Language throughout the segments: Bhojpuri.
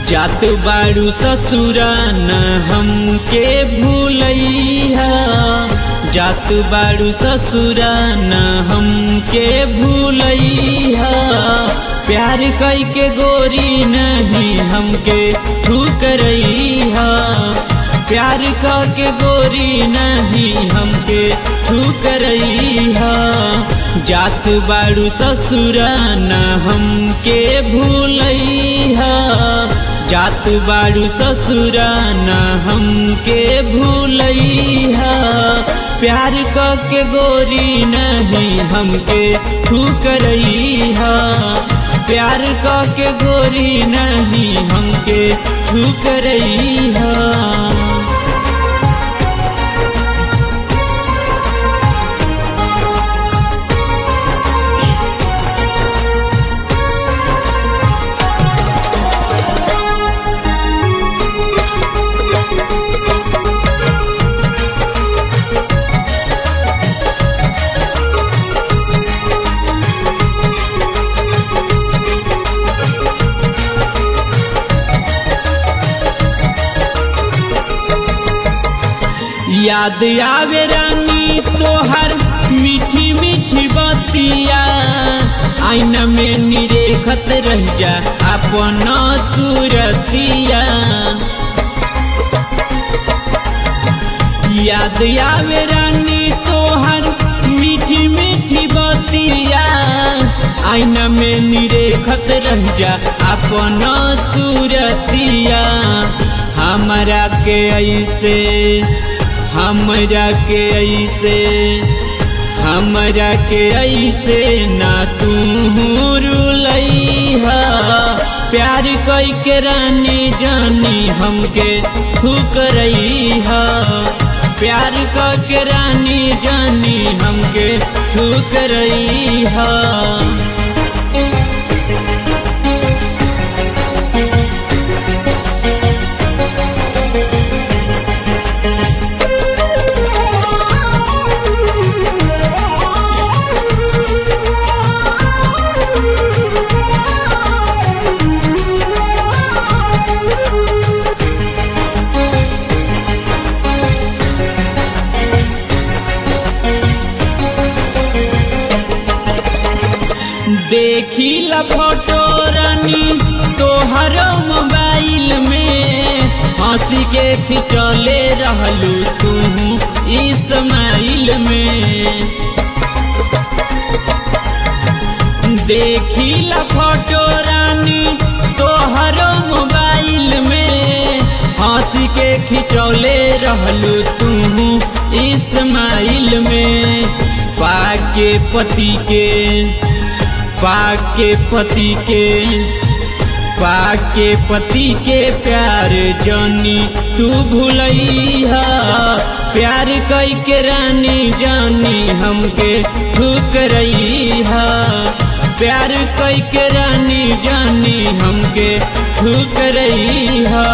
जात बारू ससुरा न हमके भूलैहा, जात बारू ससुरा न हमके भूलैहा। प्यार कई के गोरी नहीं हमके ठुकरैहा, प्यार का के गोरी नहीं हमके ठुकरैहा। जात बारू ससुरा न हमके भूलैहा, जात बारू ससुरा न हमके भूलैहा। प्यार का के गोरी नहीं हमके ठुकरैहा, प्यार का के गोरी नहीं हमके ठुकरैहा। याद आवे रानी तोहर मीठी मीठी बतिया, आईना में निरेखत रह जा अपन सूरतिया। याद आवे रानी तोहर मीठी मीठी बतिया, आईना में निरेखत रह जा अपन सूरतिया। हमरा के ऐसे, हमरा के ऐसे, हमरा के ऐसे ना तू रुलैहा। प्यार कई के रानी जानी हमके ठुकरैहा, प्यार कई के रानी जानी हमके ठुकरैहा। देखी ला फोटो रानी तोहर मोबाइल में, हंसी के खिंचले रहलू तू इस्माइल में। देखी ला फोटो रानी तोहर मोबाइल में, हंसी के खिंचले रहलू तू इस्माइल में। पाके पति के, पाके पति के, पाके पति के प्यार जानी तू भूलैहा। प्यार कई के रानी जानी हमके ठुकरैहा, प्यार कई के रानी जानी हमके ठुकरैहा।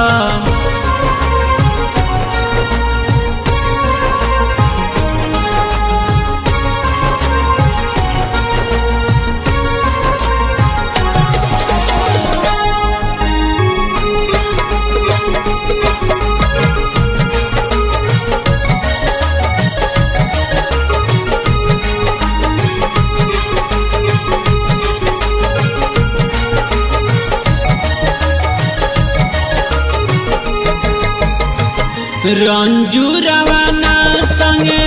रंजू रवाना संगे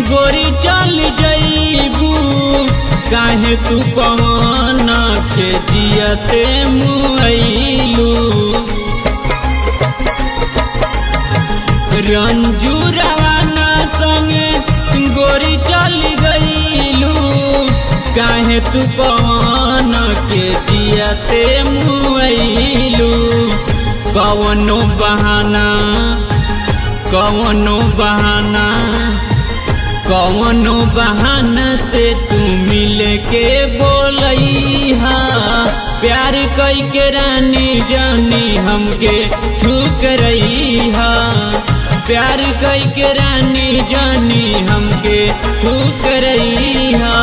गोरी चल जईबू, काहे तू पवन के जियते मुआइलू। रंजू रवाना संगे गोरी चल गईलू, काहे तू पवन के जियते मुआइलू। कवनो बहाना, कवनो बहाना, कवनो बहाना से तू मिले के बोलैहा। प्यार कई के रानी जानी हमके ठुकरैहा, प्यार कई के रानी जानी हमके ठुकरैहा।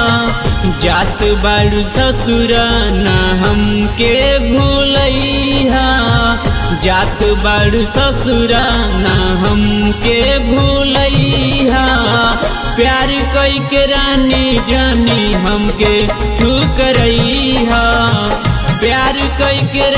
जात बारू ससुरा ना हमके भूलैहा, जात बाड़ू ससुरा ना हमके भूलैहा प्यार कई के रानी जानी हमके ठुकरैहा प्यार कई के